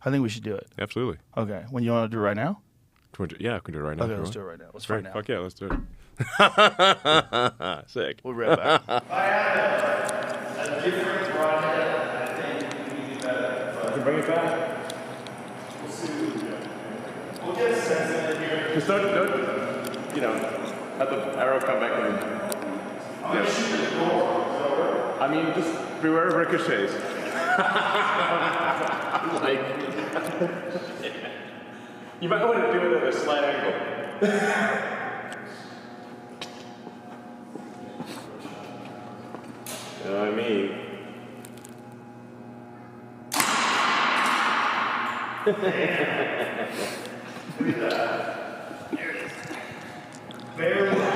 I think we should do it. Absolutely. Okay. When you want to do it right now? Yeah, I can do it right now. Okay, let's do it right now. Let's find out. Fuck yeah, let's do it. Sick. We'll be right back. I had a different broadhead. I think we need better. You can bring it back. We'll see what we do. We'll get a sense in here. Just don't, have the arrow come back and... I'm going to shoot the door. I mean, just beware of ricochets. Like... You might want to do it at a slight angle. You know what I mean? There it is. Barely.